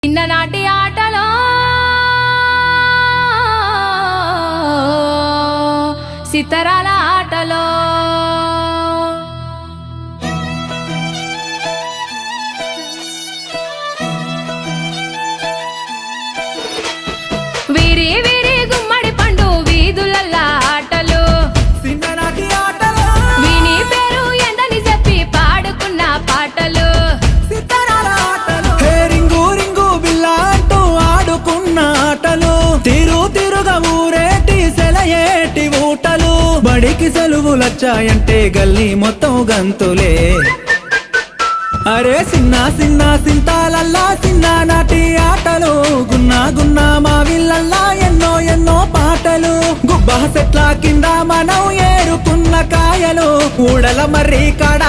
చిన్ననాటి ఆటలో సితరాల ఆటలో వీరి వీరి గుమ్మడి పండు వీధులల్లా ఆటలు చిన్ననాటి ఆటలో వీని పేరు ఎందని చెప్పి పాడుకున్న పాటలు సితారాల ఆటలు హే రింగు రింగు బిల్లా అంటూ ఆడుకున్న ఆటలు తిరుగా ఊరేటి సెలయేటి ఊటలు బడికి సెలవులొచ్చాయంటే గల్లీ మొత్తం గంతులే అరే చిన్న చిన్న సింతాలల్లా చిన్ననాటి ఆటలు గున్నా మా విల్లల్లా ఎన్నో పాటలు గుబ్బ చెట్ల కింద మనం ఏరుకున్న కాయలు ఊడల మర్రి కాడ